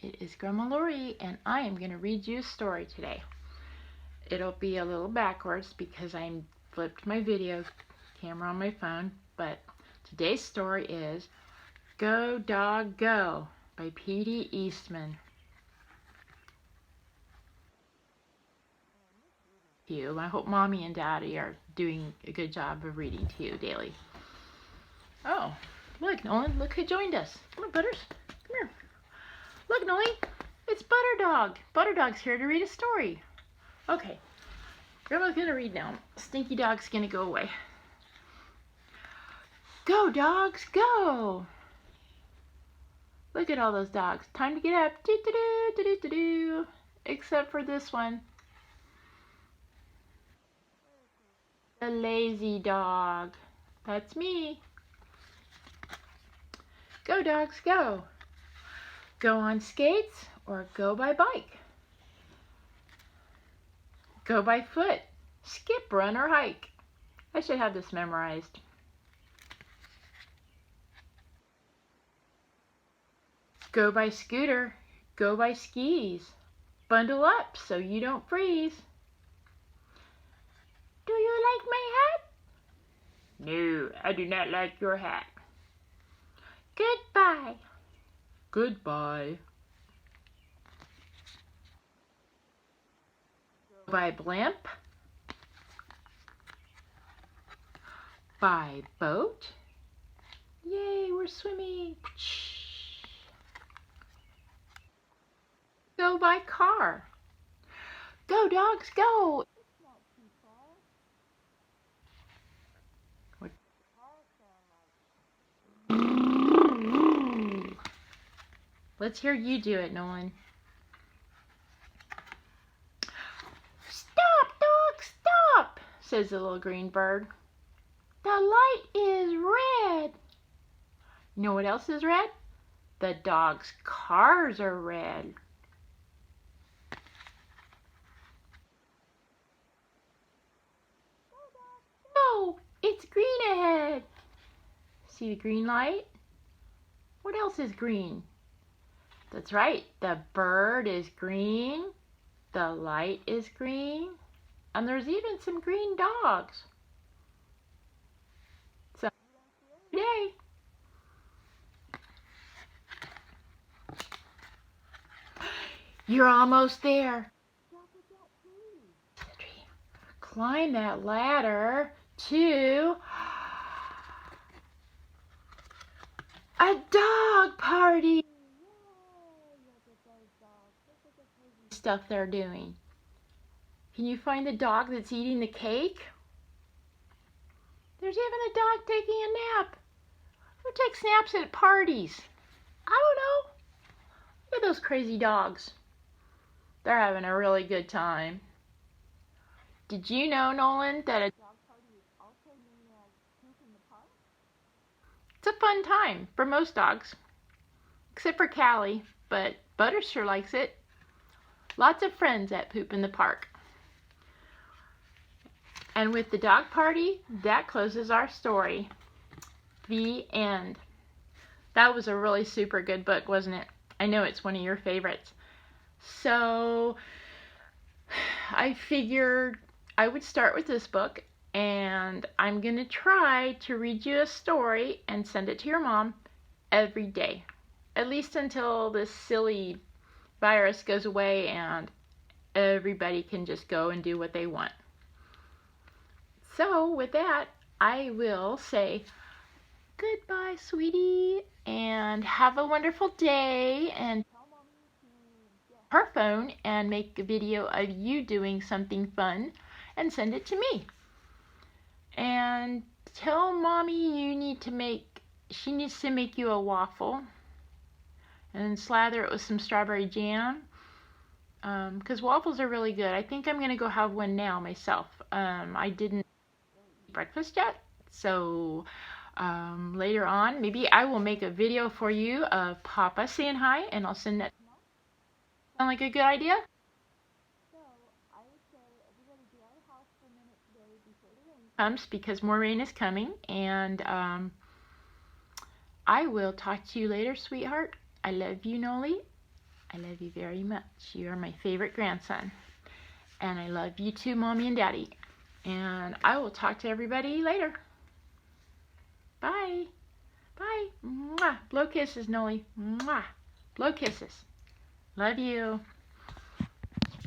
It is Grandma Laurie, and I am going to read you a story today. It'll be a little backwards because I flipped my video camera on my phone, but today's story is Go Dog Go by P.D. Eastman. I hope Mommy and Daddy are doing a good job of reading to you daily. Oh, look, Nolan, look who joined us. Come on, Butters. Come here. Look, Nolan, it's Butter Dog. Butter Dog's here to read a story. Okay, Grandma's gonna read now. Stinky Dog's gonna go away. Go, dogs, go! Look at all those dogs. Time to get up. Do-do-do-do-do-do. Except for this one. The lazy dog. That's me. Go, dogs, go. Go on skates or go by bike. Go by foot. Skip, run, or hike. I should have this memorized. Go by scooter. Go by skis. Bundle up so you don't freeze. Do you like my hat? No, I do not like your hat. Goodbye. Goodbye. Go by blimp. By boat. Yay, we're swimming. Go by car. Go, dogs, go. Let's hear you do it, Nolan. Stop, dog, stop, says the little green bird. The light is red. You know what else is red? The dog's cars are red. No, it's green ahead. See the green light? What else is green? That's right, the bird is green, the light is green, and there's even some green dogs. So, yay! You're almost there. Climb that ladder to a dog party. Stuff they're doing. Can you find the dog that's eating the cake? There's even a dog taking a nap. Who takes naps at parties? I don't know. Look at those crazy dogs. They're having a really good time. Did you know, Nolan, that a dog party is also known as Poop in the Park? It's a fun time for most dogs, except for Callie, but Butters sure likes it. Lots of friends at Poop in the Park. And with the dog party, that closes our story. The end. That was a really super good book, wasn't it? I know it's one of your favorites. So I figured I would start with this book, and I'm going to try to read you a story and send it to your mom every day, at least until this silly virus goes away and everybody can just go and do what they want. So with that, I will say goodbye, sweetie, and have a wonderful day, and tell Mommy to get her phone and make a video of you doing something fun and send it to me. And tell Mommy she needs to make you a waffle and slather it with some strawberry jam, because waffles are really good. I think I'm gonna go have one now myself. I didn't eat breakfast yet, so later on maybe I will make a video for you of Papa saying hi, and I'll send that. Sound like a good idea? So I would say everybody get out of the house for a minute today before the rain comes, because more rain is coming, and I will talk to you later, sweetheart. I love you, Noli. I love you very much. You are my favorite grandson. And I love you too, Mommy and Daddy. And I will talk to everybody later. Bye. Bye. Mwah. Blow kisses, Noli. Mwah. Blow kisses. Love you.